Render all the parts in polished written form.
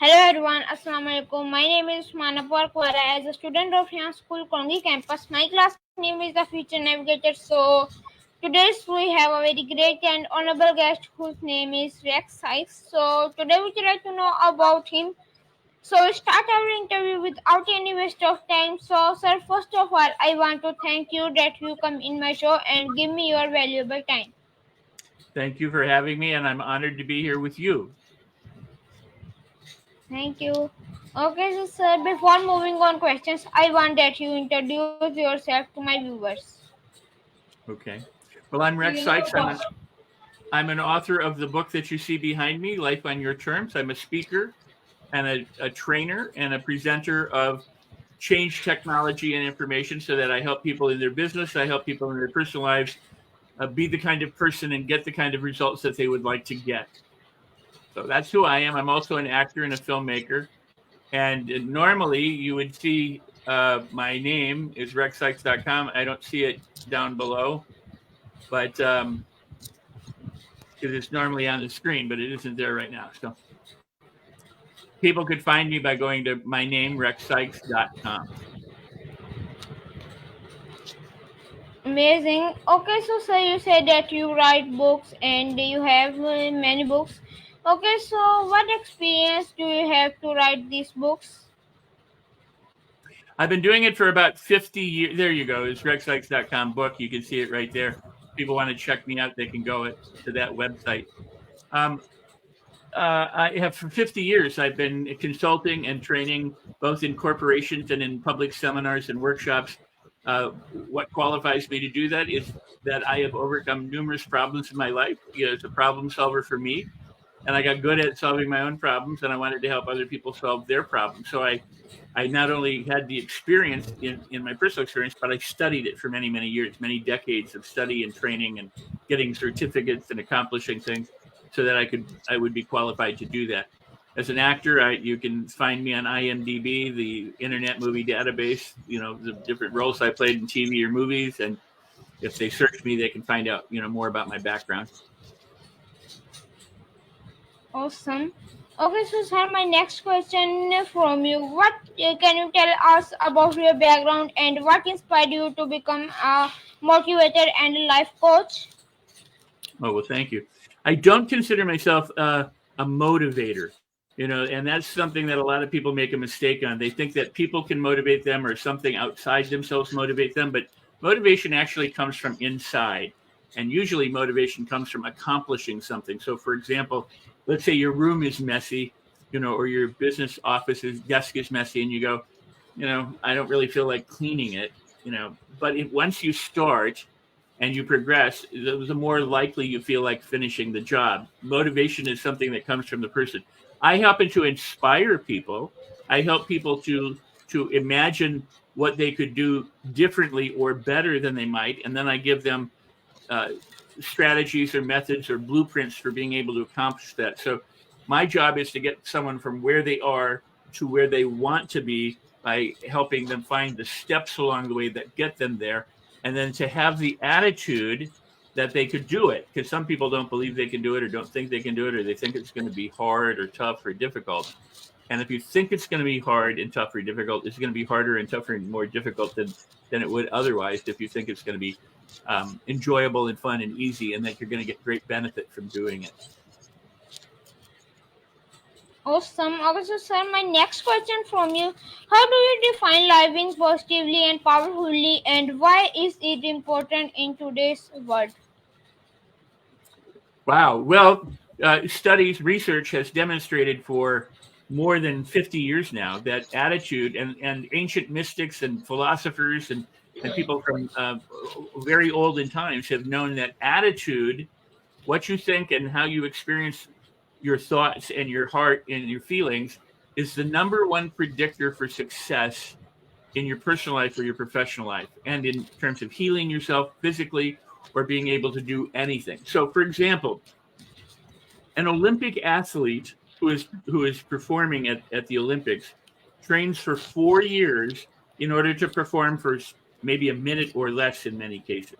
Hello everyone, Assalamu alaikum. My name is Manapur Kwara. As a student of Yan School, Kongi campus, my class name is the Future Navigator. So, today we have a very great and honorable guest whose name is Rex Sikes. So, today we would like to know about him. So, we start our interview without any waste of time. So, sir, first of all, I want to thank you that you come in my show and give me your valuable time. Thank you for having me, and I'm honored to be here with you. Thank you. Okay, so sir, before moving on questions, I want that you introduce yourself to my viewers. Okay. Well, I'm Rex Sikes. I'm an author of the book that you see behind me, Life on Your Terms. I'm a speaker and a trainer and a presenter of change technology and information so that I help people in their business, I help people in their personal lives be the kind of person and get the kind of results that they would like to get. So that's who I am. I'm also an actor and a filmmaker. And normally you would see my name is rexsikes.com. I don't see it down below, but because it's normally on the screen, but it isn't there right now. So people could find me by going to my name, rexsikes.com. Amazing. Okay, so sir, you said that you write books and you have many books. Okay, so what experience do you have to write these books? I've been doing it for about 50 years. There you go. It's rexsikes.com book. You can see it right there. People want to check me out, they can go to that website. I have for 50 years, I've been consulting and training both in corporations and in public seminars and workshops. What qualifies me to do that is that I have overcome numerous problems in my life. It's a problem solver for me. And I got good at solving my own problems, and I wanted to help other people solve their problems. So I not only had the experience in my personal experience, but I studied it for many, many years, many decades of study and training and getting certificates and accomplishing things so that I would be qualified to do that. As an actor, you can find me on IMDb, the Internet Movie Database, the different roles I played in TV or movies. And if they search me, they can find out, more about my background. Awesome. Okay, so sir, my next question from you: what can you tell us about your background and what inspired you to become a motivator and a life coach? Oh, well, thank you. I don't consider myself a motivator, and that's something that a lot of people make a mistake on. They think that people can motivate them or something outside themselves motivate them, but motivation actually comes from inside. And usually motivation comes from accomplishing something. So, for example, let's say your room is messy, or your business desk is messy, and you go, I don't really feel like cleaning it, but once you start and you progress, the more likely you feel like finishing the job. Motivation is something that comes from the person. I happen to inspire people. I help people to imagine what they could do differently or better than they might, and then I give them strategies or methods or blueprints for being able to accomplish that. So my job is to get someone from where they are to where they want to be by helping them find the steps along the way that get them there, and then to have the attitude that they could do it, because some people don't believe they can do it or don't think they can do it, or they think it's going to be hard or tough or difficult. And if you think it's going to be hard and tough or difficult, it's going to be harder and tougher and more difficult than it would otherwise if you think it's going to be enjoyable and fun and easy, and that you're going to get great benefit from doing it. Awesome. Okay, so sir, my next question from you: how do you define living positively and powerfully, and why is it important in today's world? Wow. Well, research has demonstrated for more than 50 years now that attitude and ancient mystics and philosophers and people from very olden times have known that attitude, what you think and how you experience your thoughts and your heart and your feelings, is the number one predictor for success in your personal life or your professional life, and in terms of healing yourself physically or being able to do anything. So, for example, an Olympic athlete who is performing at the Olympics trains for 4 years in order to perform for maybe a minute or less in many cases.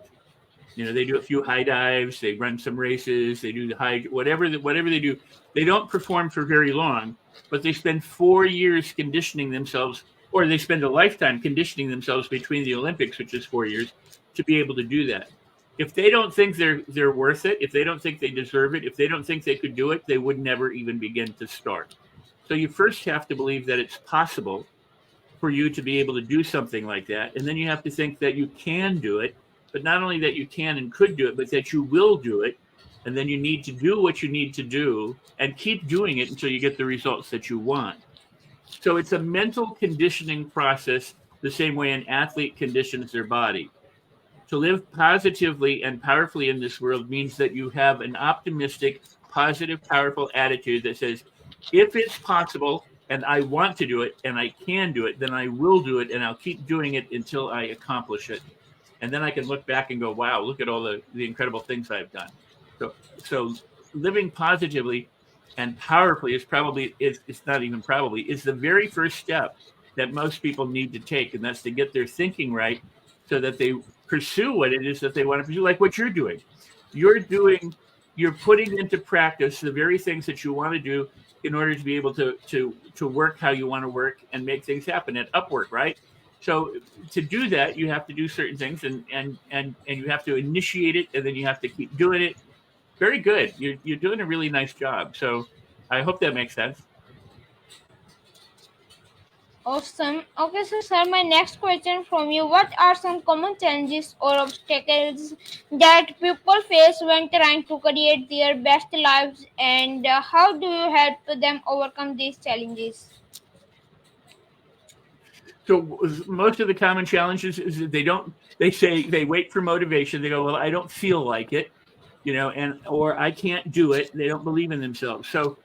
You know, they do a few high dives, they run some races, they do the high, whatever they do. They don't perform for very long, but they spend 4 years conditioning themselves, or they spend a lifetime conditioning themselves between the Olympics, which is 4 years, to be able to do that. If they don't think they're worth it, if they don't think they deserve it, if they don't think they could do it, they would never even begin to start. So you first have to believe that it's possible for you to be able to do something like that. And then you have to think that you can do it, but not only that you can and could do it, but that you will do it. And then you need to do what you need to do and keep doing it until you get the results that you want. So it's a mental conditioning process, the same way an athlete conditions their body. To live positively and powerfully in this world means that you have an optimistic, positive, powerful attitude that says, if it's possible and I want to do it and I can do it, then I will do it, and I'll keep doing it until I accomplish it. And then I can look back and go, wow, look at all the incredible things I've done. So living positively and powerfully is it's not even probably, is the very first step that most people need to take. And that's to get their thinking right so that they pursue what it is that they want to pursue, like what you're doing. You're putting into practice the very things that you want to do in order to be able to work how you want to work and make things happen at Upwork, right? So to do that, you have to do certain things, and you have to initiate it, and then you have to keep doing it. Very good. You're doing a really nice job. So I hope that makes sense. Awesome. Okay, so sir, my next question from you: what are some common challenges or obstacles that people face when trying to create their best lives, and how do you help them overcome these challenges? So most of the common challenges is that they wait for motivation. They go, well, I don't feel like it, or I can't do it. They don't believe in themselves. So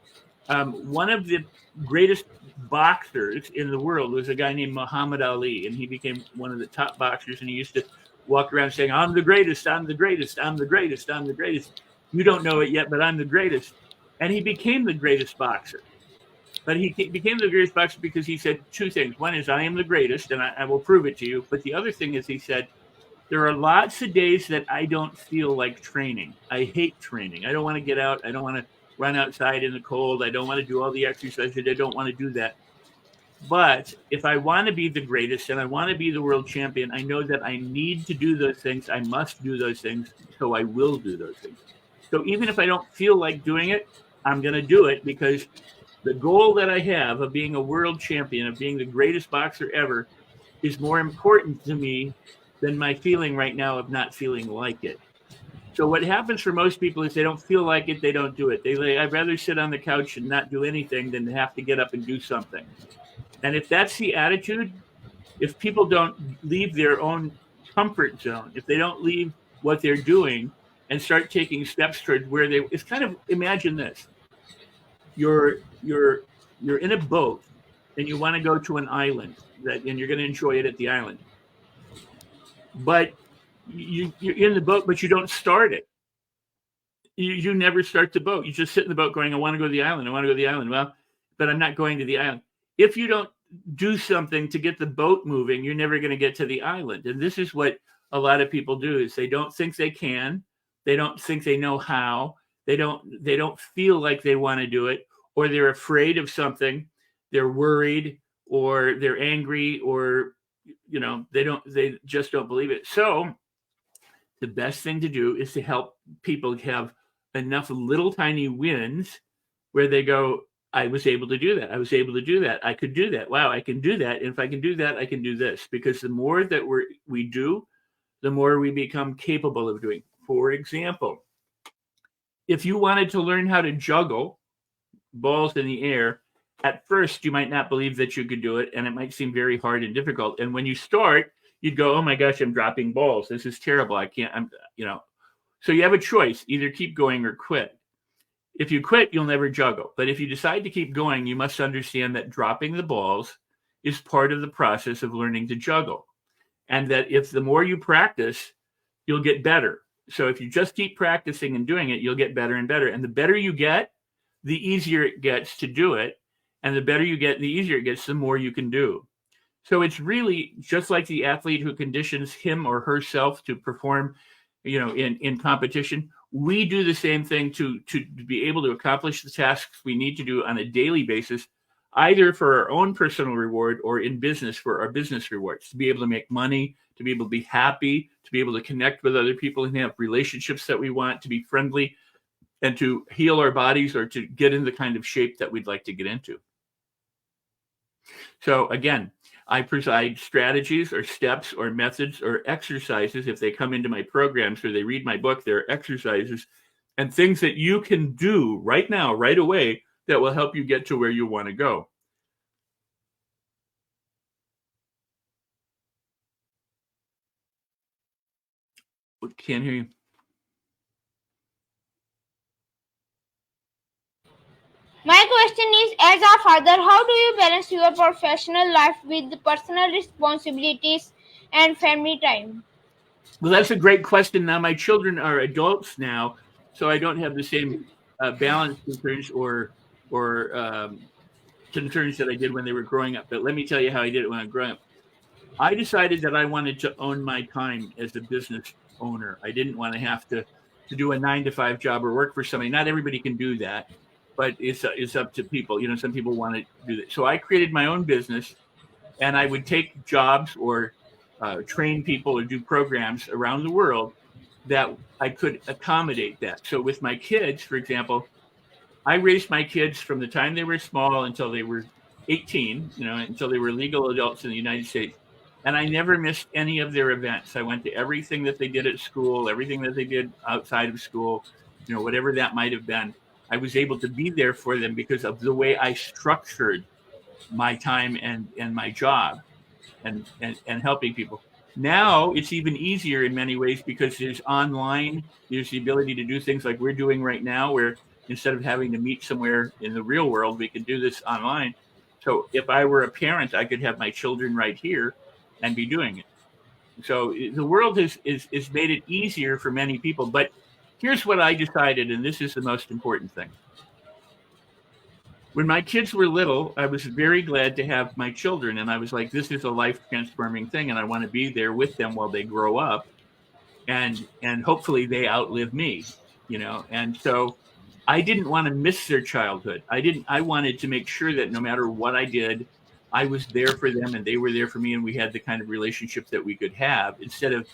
one of the greatest boxers in the world was a guy named Muhammad Ali, and he became one of the top boxers, and he used to walk around saying, I'm the greatest, I'm the greatest, I'm the greatest, I'm the greatest. You don't know it yet, but I'm the greatest. And he became the greatest boxer. But he became the greatest boxer because he said two things. One is, I am the greatest, and I will prove it to you. But the other thing is, he said, there are lots of days that I don't feel like training. I hate training. I don't want to get out. I don't want to run outside in the cold. I don't want to do all the exercises. I don't want to do that. But if I want to be the greatest and I want to be the world champion, I know that I need to do those things. I must do those things. So I will do those things. So even if I don't feel like doing it, I'm going to do it, because the goal that I have of being a world champion, of being the greatest boxer ever, is more important to me than my feeling right now of not feeling like it. So what happens for most people is they don't feel like it, they don't do it. I'd rather sit on the couch and not do anything than have to get up and do something. And if that's the attitude, if people don't leave their own comfort zone, if they don't leave what they're doing and start taking steps toward where it's kind of, imagine this. You're in a boat and you want to go to an island and you're going to enjoy it at the island. But you're in the boat, but you don't start it. You never start the boat. You just sit in the boat going, I want to go to the island. I want to go to the island. Well, but I'm not going to the island. If you don't do something to get the boat moving, you're never going to get to the island. And this is what a lot of people do, is they don't think they can. They don't think they know how. They don't feel like they want to do it, or they're afraid of something. They're worried, or they're angry, or they just don't believe it. So the best thing to do is to help people have enough little tiny wins where they go, I was able to do that. I was able to do that. I could do that. Wow, I can do that. And if I can do that, I can do this. Because the more that we do, the more we become capable of doing. For example, if you wanted to learn how to juggle balls in the air, at first you might not believe that you could do it, and it might seem very hard and difficult. And when you start, you'd go, oh my gosh, I'm dropping balls. This is terrible. I can't, So you have a choice, either keep going or quit. If you quit, you'll never juggle. But if you decide to keep going, you must understand that dropping the balls is part of the process of learning to juggle. And that if the more you practice, you'll get better. So if you just keep practicing and doing it, you'll get better and better. And the better you get, the easier it gets to do it. And the better you get, the easier it gets, the more you can do. So it's really just like the athlete who conditions him or herself to perform in competition. We do the same thing to be able to accomplish the tasks we need to do on a daily basis, either for our own personal reward or in business for our business rewards, to be able to make money, to be able to be happy, to be able to connect with other people and have relationships that we want, to be friendly, and to heal our bodies or to get in the kind of shape that we'd like to get into. So again, I provide strategies or steps or methods or exercises. If they come into my programs or they read my book, there are exercises and things that you can do right now, right away, that will help you get to where you want to go. Can't hear you. My question is, as a father, how do you balance your professional life with personal responsibilities and family time? Well, that's a great question. Now, my children are adults now, so I don't have the same balance concerns or concerns that I did when they were growing up. But let me tell you how I did it when I was growing up. I decided that I wanted to own my time as a business owner. I didn't want to have to do a 9-to-5 job or work for somebody. Not everybody can do that, but it's up to people. Some people want to do that. So I created my own business, and I would take jobs or train people or do programs around the world that I could accommodate that. So with my kids, for example, I raised my kids from the time they were small until they were 18, until they were legal adults in the United States. And I never missed any of their events. I went to everything that they did at school, everything that they did outside of school, whatever that might have been. I was able to be there for them because of the way I structured my time and my job and helping people. Now it's even easier in many ways because there's the ability to do things like we're doing right now, where instead of having to meet somewhere in the real world, we can do this online. So if I were a parent, I could have my children right here and be doing it. So the world is made it easier for many people. But here's what I decided, and this is the most important thing. When my kids were little, I was very glad to have my children. And I was like, this is a life transforming thing. And I want to be there with them while they grow up. And hopefully they outlive me, And so I didn't want to miss their childhood. I wanted to make sure that no matter what I did, I was there for them and they were there for me. And we had the kind of relationship that we could have, instead of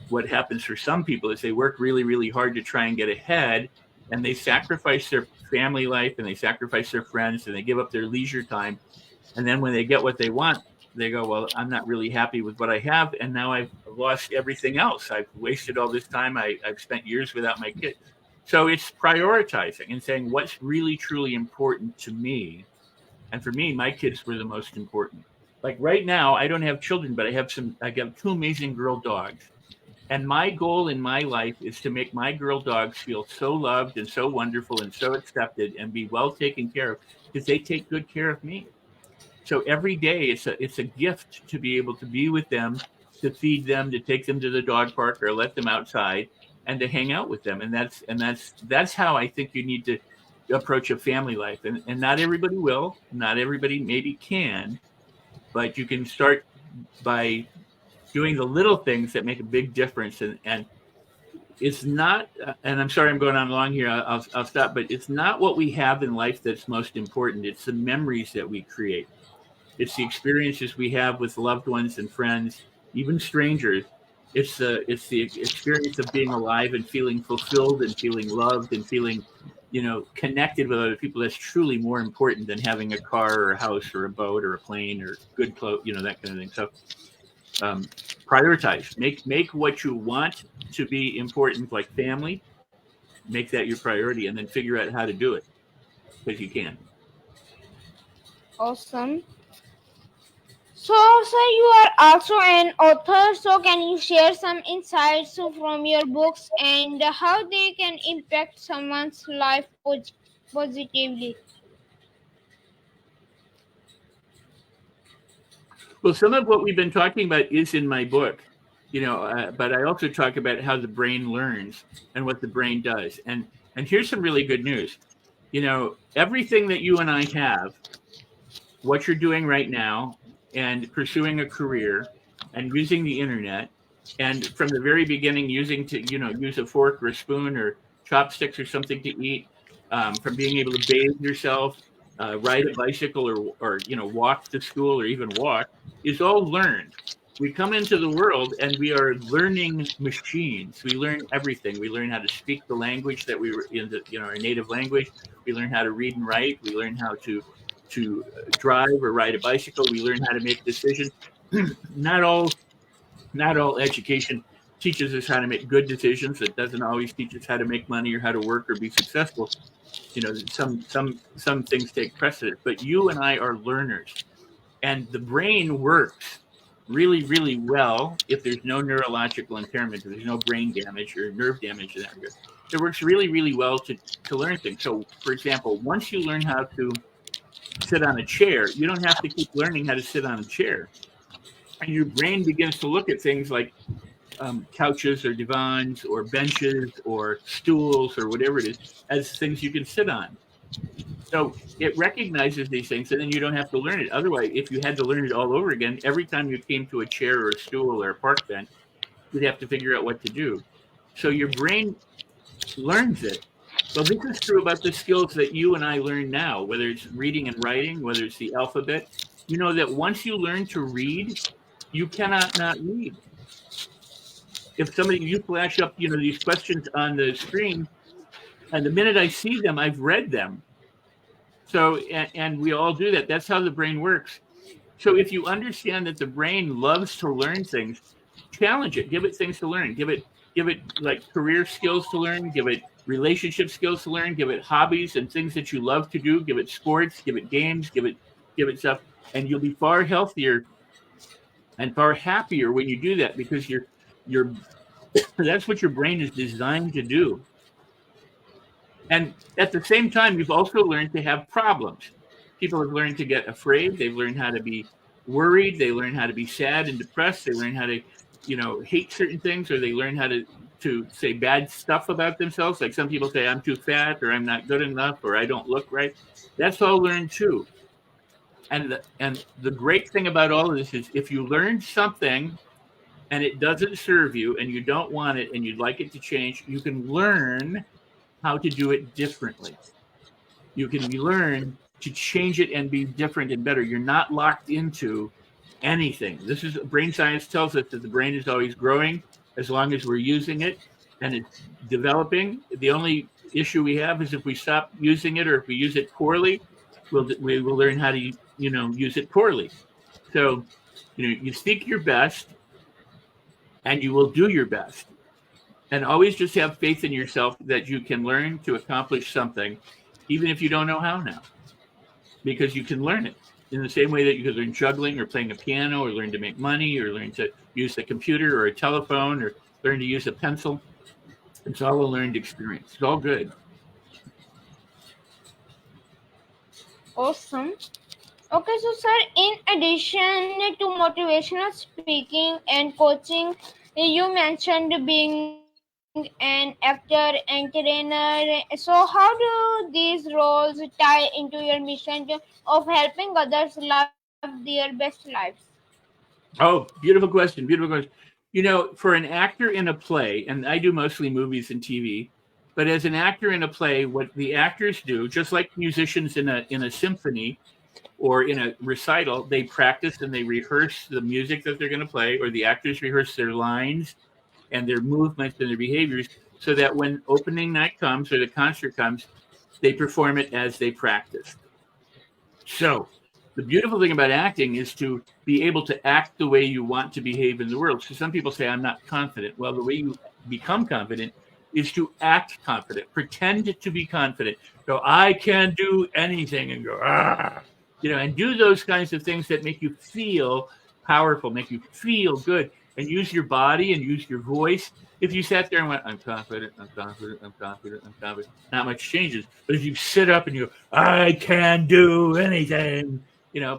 what happens for some people is they work really, really hard to try and get ahead, and they sacrifice their family life and they sacrifice their friends and they give up their leisure time. And then when they get what they want, they go, well, I'm not really happy with what I have. And now I've lost everything else. I've wasted all this time. I've spent years without my kids. So it's prioritizing and saying what's really, truly important to me. And for me, my kids were the most important. Like right now, I don't have children, but I got 2 amazing girl dogs. And my goal in my life is to make my girl dogs feel so loved and so wonderful and so accepted and be well taken care of, because they take good care of me. So every day it's a gift to be able to be with them, to feed them, to take them to the dog park or let them outside and to hang out with them. And that's how I think you need to approach a family life. And not everybody will, not everybody maybe can, but you can start by doing the little things that make a big difference. And it's not, and I'm sorry I'm going on long here, I'll stop, but it's not what we have in life that's most important. It's the memories that we create. It's the experiences we have with loved ones and friends, even strangers. It's the experience of being alive and feeling fulfilled and feeling loved and feeling, connected with other people. That's truly more important than having a car or a house or a boat or a plane or good clothes, that kind of thing. So prioritize, make what you want to be important, like family, make that your priority, and then figure out how to do it, because you can. Awesome. So, sir, you are also an author. So, can you share some insights from your books and how they can impact someone's life positively? Well, some of what we've been talking about is in my book, but I also talk about how the brain learns and what the brain does. And here's some really good news. Everything that you and I have, what you're doing right now, and pursuing a career and using the internet And from the very beginning, use a fork or a spoon or chopsticks or something to eat, from being able to bathe yourself, ride a bicycle, or walk to school, or even walk, is all learned. We come into the world and we are learning machines. We learn everything. We learn how to speak the language that we were in, our native language. We learn how to read and write. We learn how to drive or ride a bicycle. We learn how to make decisions. Not all education teaches us how to make good decisions. It doesn't always teach us how to make money or how to work or be successful. Some things take precedence, but you and I are learners, and the brain works really, really well if there's no neurological impairment, if there's no brain damage or nerve damage in that area. It works really, really well to learn things. So, for example, once you learn how to sit on a chair, you don't have to keep learning how to sit on a chair. And your brain begins to look at things like couches or divans or benches or stools or whatever it is as things you can sit on. So it recognizes these things, and then you don't have to learn it. Otherwise, if you had to learn it all over again, every time you came to a chair or a stool or a park bench, you'd have to figure out what to do. So your brain learns it. Well, this is true about the skills that you and I learn now, whether it's reading and writing, whether it's the alphabet. You know that once you learn to read, you cannot not read. If you flash up, these questions on the screen, and the minute I see them, I've read them. So, and we all do that. That's how the brain works. So if you understand that the brain loves to learn things, challenge it. Give it things to learn. Give it like career skills to learn. Give it relationship skills to learn. Give it hobbies and things that you love to do. Give it sports. Give it games. Give it stuff, and you'll be far healthier and far happier when you do that, because that's what your brain is designed to do. And at the same time, you've also learned to have problems. People have learned to get afraid. They've learned how to be worried. They learn how to be sad and depressed. They learn how to, hate certain things, or they learn how to say bad stuff about themselves. Like some people say, I'm too fat, or I'm not good enough, or I don't look right. That's all learned too. And the great thing about all of this is, if you learn something and it doesn't serve you and you don't want it and you'd like it to change, you can learn how to do it differently. You can learn to change it and be different and better. You're not locked into anything. Brain science tells us that the brain is always growing as long as we're using it, and it's developing. The only issue we have is if we stop using it, or if we use it poorly, we will learn how to use it poorly. So you seek your best and you will do your best. And always just have faith in yourself that you can learn to accomplish something, even if you don't know how now, because you can learn it in the same way that you could learn juggling or playing a piano, or learn to make money, or learn to use a computer or a telephone, or learn to use a pencil. It's all a learned experience. It's all good. Awesome. Okay, so sir, in addition to motivational speaking and coaching, you mentioned being an actor and trainer. So how do these roles tie into your mission of helping others live their best lives? Oh, beautiful question. Beautiful question. For an actor in a play, and I do mostly movies and TV, but as an actor in a play, what the actors do, just like musicians in a symphony or in a recital, they practice and they rehearse the music that they're going to play, or the actors rehearse their lines and their movements and their behaviors, so that when opening night comes or the concert comes, they perform it as they practiced. So the beautiful thing about acting is to be able to act the way you want to behave in the world. So some people say, I'm not confident. Well, the way you become confident is to act confident, pretend to be confident. Go, I can do anything, and go, and do those kinds of things that make you feel powerful, make you feel good, and use your body and use your voice. If you sat there and went, I'm confident, I'm confident, I'm confident, I'm confident, not much changes. But if you sit up and you go, I can do anything,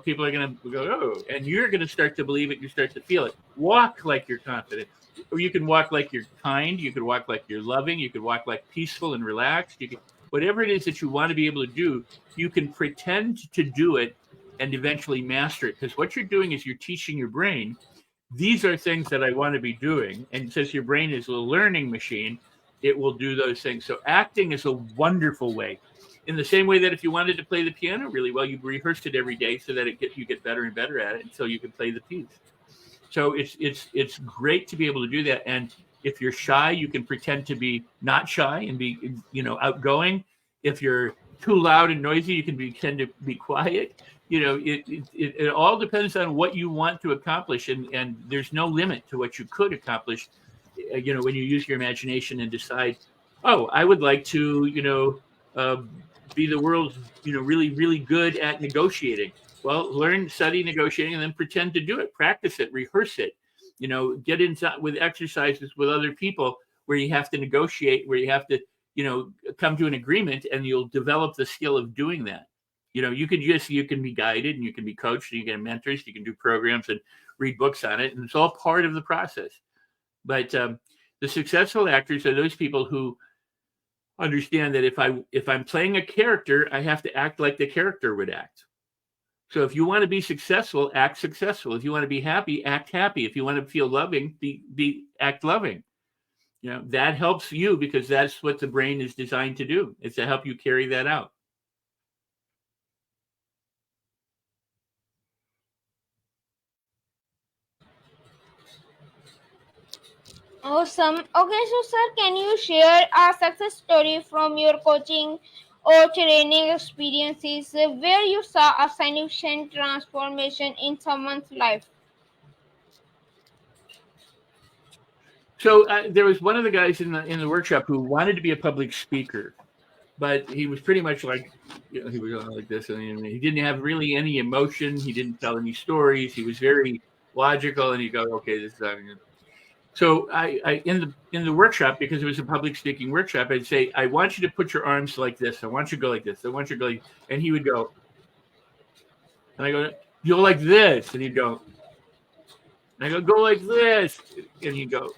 people are going to go, oh, and you're going to start to believe it. You start to feel it. Walk like you're confident. Or you can walk like you're kind. You could walk like you're loving. You could walk like peaceful and relaxed. Whatever it is that you want to be able to do, you can pretend to do it and eventually master it. Because what you're doing is you're teaching your brain these are things that I want to be doing. And since your brain is a learning machine, it will do those things. So acting is a wonderful way. In the same way that if you wanted to play the piano really well, you rehearsed it every day so that you get better and better at it until you can play the piece. So it's great to be able to do that. And if you're shy, you can pretend to be not shy and be, outgoing. If you're too loud and noisy, you can pretend to be quiet. It all depends on what you want to accomplish, and there's no limit to what you could accomplish. When you use your imagination and decide, oh, I would like to, be the world's, really, really good at negotiating. Well, learn, study negotiating, and then pretend to do it. Practice it, rehearse it. Get inside with exercises with other people where you have to negotiate, where you have to, come to an agreement, and you'll develop the skill of doing that. You can be guided and you can be coached and you can have mentors, you can do programs and read books on it. And it's all part of the process. But the successful actors are those people who understand that if I'm playing a character, I have to act like the character would act. So if you want to be successful, act successful. If you want to be happy, act happy. If you want to feel loving, act loving. That helps you because that's what the brain is designed to do. It's to help you carry that out. Awesome. Okay, so sir, can you share a success story from your coaching or training experiences where you saw a significant transformation in someone's life? So there was one of the guys in the workshop who wanted to be a public speaker, but he was pretty much like, he was going like this, and he didn't have really any emotion. He didn't tell any stories. He was very logical, and he'd go, okay, this is not good. So I in the workshop, because it was a public speaking workshop, I'd say, I want you to put your arms like this. I want you to go like this. I want you to go like, and he would go, and I go, you go like this, and he'd go, and I go like this, and he'd go.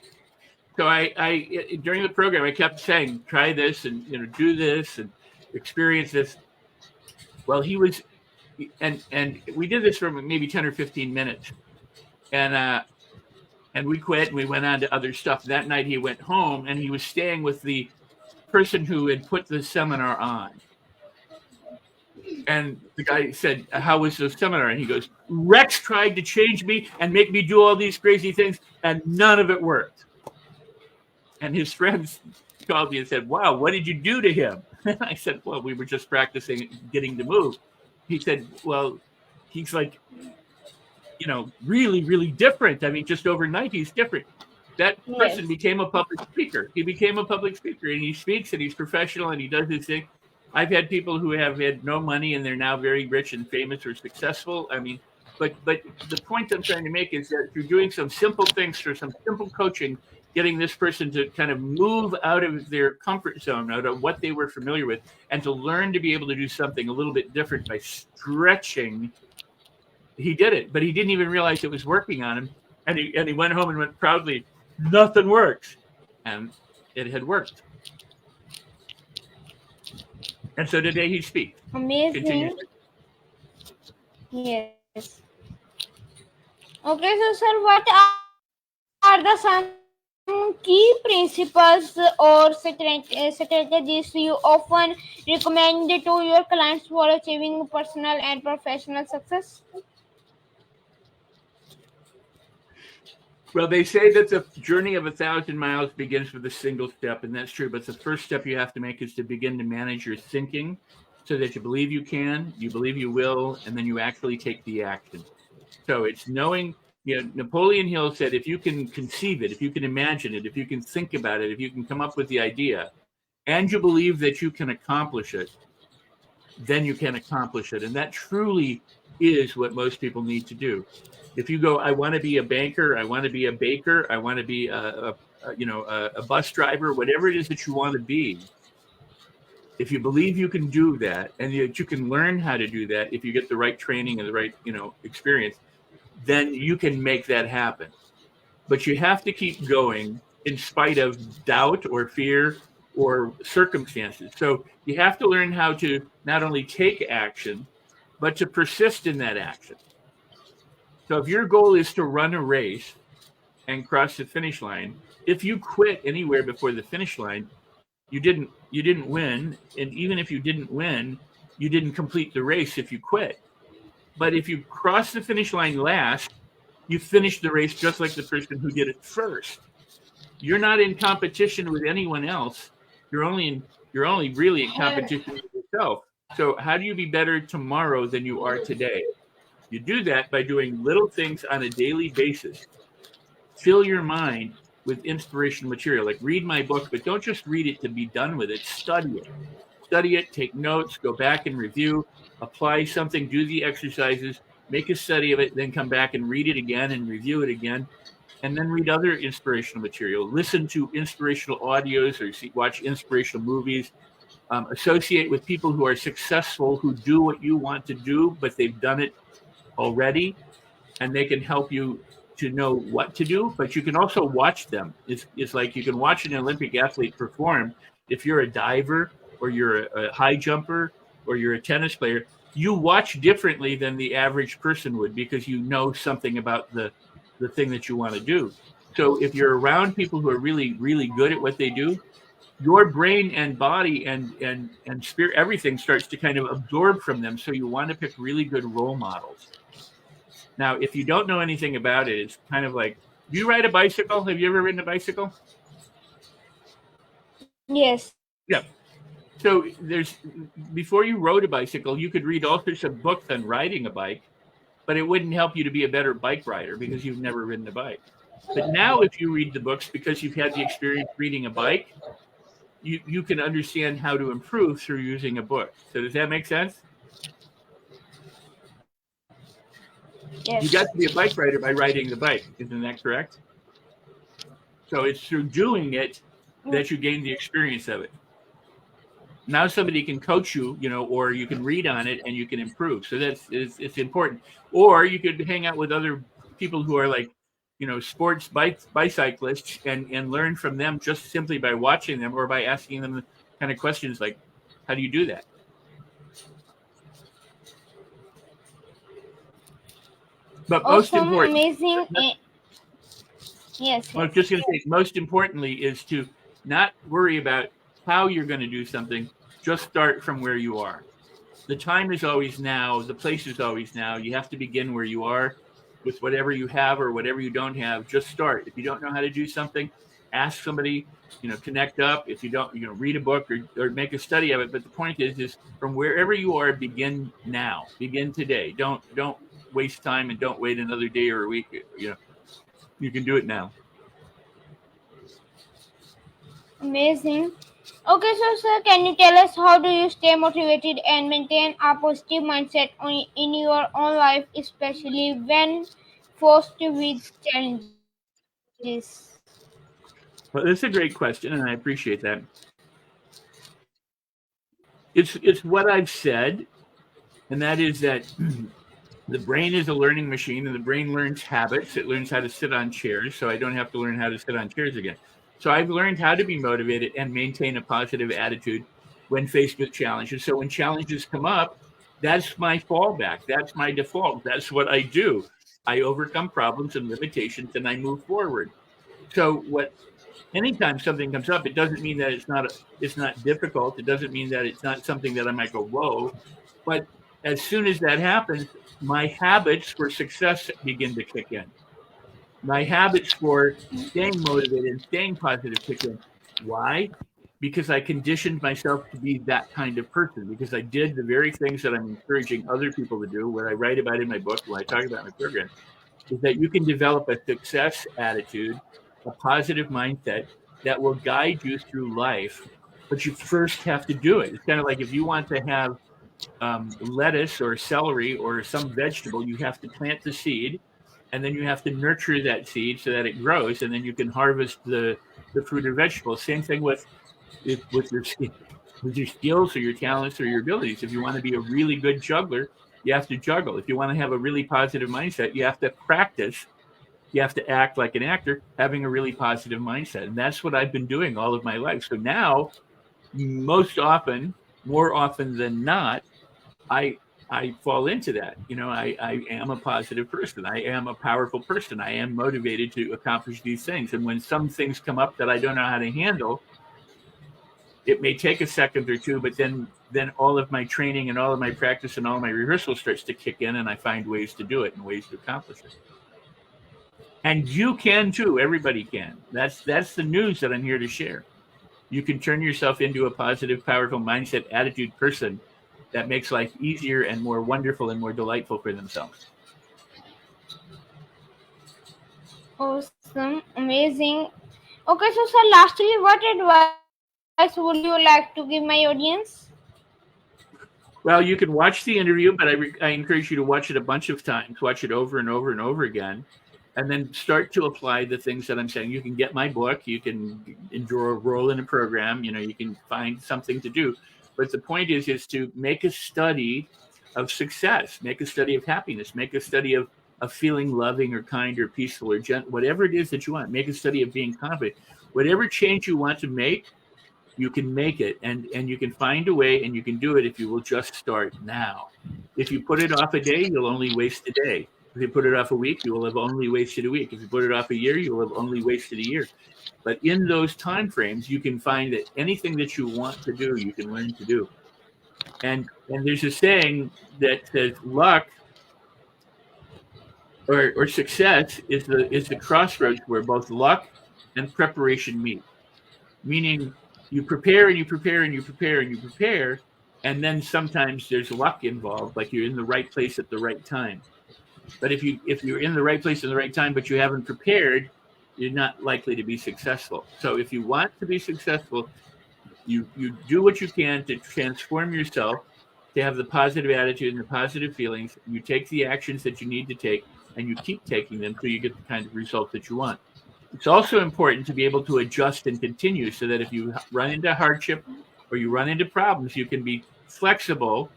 So I during the program, I kept saying, try this and do this and experience this. Well, he was, and we did this for maybe 10 or 15 minutes, and we quit and we went on to other stuff. That night he went home and he was staying with the person who had put the seminar on. And the guy said, how was the seminar? And he goes, Rex tried to change me and make me do all these crazy things, and none of it worked. And his friends called me and said, wow, what did you do to him? I said, well, we were just practicing getting to move. He said, well, he's like, really, really different. I mean, just overnight, he's different. That person became a public speaker. He became a public speaker, and he speaks, and he's professional, and he does his thing. I've had people who have had no money, and they're now very rich and famous or successful. I mean, but the point I'm trying to make is that through doing some simple things, through some simple coaching, getting this person to kind of move out of their comfort zone, out of what they were familiar with, and to learn to be able to do something a little bit different by stretching. He did it, but he didn't even realize it was working on him. And he went home and went proudly, nothing works. And it had worked. And so today he speaks. Amazing. Yes. Okay, so sir, what are the some key principles or strategies you often recommend to your clients for achieving personal and professional success? Well, they say that the journey of 1,000 miles begins with a single step, and that's true. But the first step you have to make is to begin to manage your thinking so that you believe you can, you believe you will, and then you actually take the action. So it's knowing, Napoleon Hill said, if you can conceive it, if you can imagine it, if you can think about it, if you can come up with the idea, and you believe that you can accomplish it, then you can accomplish it. And that truly is what most people need to do. If you go, I want to be a banker, I want to be a baker, I want to be a bus driver, whatever it is that you want to be, if you believe you can do that, and that you can learn how to do that, if you get the right training and the right, experience, then you can make that happen. But you have to keep going in spite of doubt or fear or circumstances. So you have to learn how to not only take action, but to persist in that action. So if your goal is to run a race, and cross the finish line. If you quit anywhere before the finish line, you didn't win. And even if you didn't win, you didn't complete the race if you quit. But if you cross the finish line last, you finish the race just like the person who did it first. You're not in competition with anyone else. You're only really in competition with yourself. So how do you be better tomorrow than you are today? You do that by doing little things on a daily basis. Fill your mind with inspirational material. Like read my book, but don't just read it to be done with it. Study it. Study it, take notes, go back and review, apply something, do the exercises, make a study of it, then come back and read it again and review it again. And then read other inspirational material. Listen to inspirational audios or watch inspirational movies. Associate with people who are successful, who do what you want to do, but they've done it already, and they can help you to know what to do. But you can also watch them. It's like you can watch an Olympic athlete perform. If you're a diver or you're a high jumper or you're a tennis player, you watch differently than the average person would because you know something about the thing that you want to do. So if you're around people who are really, really good at what they do, your brain and body and spirit, everything starts to kind of absorb from them. So you want to pick really good role models. Now, if you don't know anything about it, it's kind of like, do you ride a bicycle? Have you ever ridden a bicycle? Yes. Yeah. So before you rode a bicycle, you could read all sorts of books on riding a bike, but it wouldn't help you to be a better bike rider because you've never ridden a bike. But now if you read the books, because you've had the experience reading a bike, you can understand how to improve through using a book. So does that make sense? Yes. You got to be a bike rider by riding the bike. Isn't that correct? So it's through doing it that you gain the experience of it. Now somebody can coach you, or you can read on it and you can improve. So it's important. Or you could hang out with other people who are like, sports bicyclists and learn from them just simply by watching them or by asking them the kind of questions like, how do you do that? But most important, amazing. Yes. I was just going to say, most importantly is to not worry about how you're going to do something. Just start from where you are. The time is always now. The place is always now. You have to begin where you are with whatever you have or whatever you don't have. Just start. If you don't know how to do something, ask somebody, connect up. If you don't, read a book or make a study of it. But the point is from wherever you are, begin now. Begin today. Don't waste time and don't wait another day or a week. You can do it now. Amazing. Okay, so sir, can you tell us how do you stay motivated and maintain a positive mindset in your own life, especially when forced with challenges? Well, that's a great question, and I appreciate that. It's what I've said, and that is that the brain is a learning machine, and the brain learns habits. It learns how to sit on chairs, so I don't have to learn how to sit on chairs again. So I've learned how to be motivated and maintain a positive attitude when faced with challenges. So when challenges come up, that's my fallback. That's my default. That's what I do. I overcome problems and limitations, and I move forward. So anytime something comes up, it doesn't mean that it's not difficult. It doesn't mean that it's not something that I might go, whoa. But as soon as that happens, my habits for success begin to kick in. My habits for staying motivated and staying positive kick in. Why? Because I conditioned myself to be that kind of person, because I did the very things that I'm encouraging other people to do, what I write about in my book, what I talk about in my program, is that you can develop a success attitude, a positive mindset that will guide you through life, but you first have to do it. It's kind of like if you want to have lettuce or celery or some vegetable, you have to plant the seed, and then you have to nurture that seed so that it grows, and then you can harvest the fruit or vegetable. Same thing with your skills or your talents or your abilities. If you want to be a really good juggler, you have to juggle. If you want to have a really positive mindset, you have to practice. You have to act like an actor, having a really positive mindset. And that's what I've been doing all of my life. So now, more often than not, I I fall into that. You know, I am a positive person. I am a powerful person. I am motivated to accomplish these things. And when some things come up that I don't know how to handle, it may take a second or two, but then all of my training and all of my practice and all of my rehearsal starts to kick in, and I find ways to do it and ways to accomplish it. And you can too. Everybody can. That's the news that I'm here to share. You can turn yourself into a positive, powerful mindset, attitude person that makes life easier and more wonderful and more delightful for themselves. Awesome, amazing. Okay, so sir, lastly, what advice would you like to give my audience? Well, you can watch the interview, but I encourage you to watch it a bunch of times. Watch it over and over and over again, and then start to apply the things that I'm saying. You can get my book. You can enroll in a program. You know, you can find something to do. But the point is to make a study of success, make a study of happiness, make a study of feeling loving or kind or peaceful or gentle, whatever it is that you want. Make a study of being confident. Whatever change you want to make, you can make it, and you can find a way, and you can do it if you will just start now. If you put it off a day, you'll only waste a day. If you put it off a week, you will have only wasted a week. If you put it off a year, you will have only wasted a year. But in those time frames, you can find that anything that you want to do, you can learn to do. And there's a saying that says luck or success is the crossroads where both luck and preparation meet. Meaning you prepare and you prepare and you prepare and you prepare, and then sometimes there's luck involved, like you're in the right place at the right time. But if you're in the right place at the right time, but you haven't prepared, you're not likely to be successful. So if you want to be successful, you do what you can to transform yourself, to have the positive attitude and the positive feelings. You take the actions that you need to take, and you keep taking them till you get the kind of result that you want. It's also important to be able to adjust and continue, so that if you run into hardship or you run into problems, you can be flexible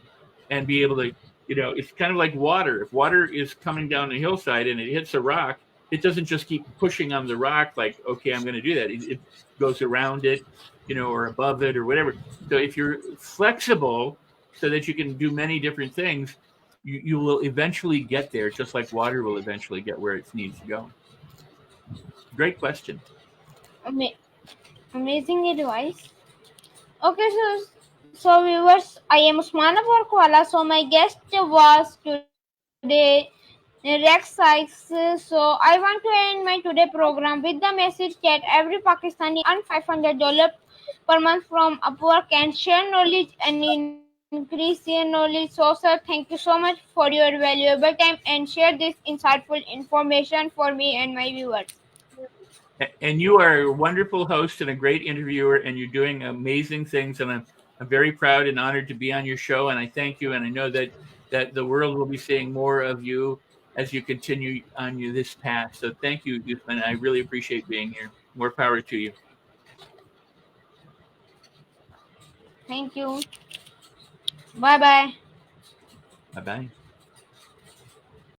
and be able to, you know, it's kind of like water. If water is coming down the hillside and it hits a rock, it doesn't just keep pushing on the rock like, okay, I'm going to do that. It goes around it, you know, or above it or whatever. So if you're flexible so that you can do many different things, you will eventually get there, just like water will eventually get where it needs to go. Great question. Amazing advice. Okay, so viewers, I am Usmana Porkwala. So my guest was today Rex Sikes. So I want to end my today program with the message that every Pakistani earns $500 per month from Upwork and share knowledge and increase their knowledge. So sir, thank you so much for your valuable time and share this insightful information for me and my viewers. And you are a wonderful host and a great interviewer, and you're doing amazing things. And I'm very proud and honored to be on your show. And I thank you. And I know that the world will be seeing more of you as you continue on this path. So thank you, Usman. I really appreciate being here. More power to you. Thank you. Bye-bye. Bye-bye.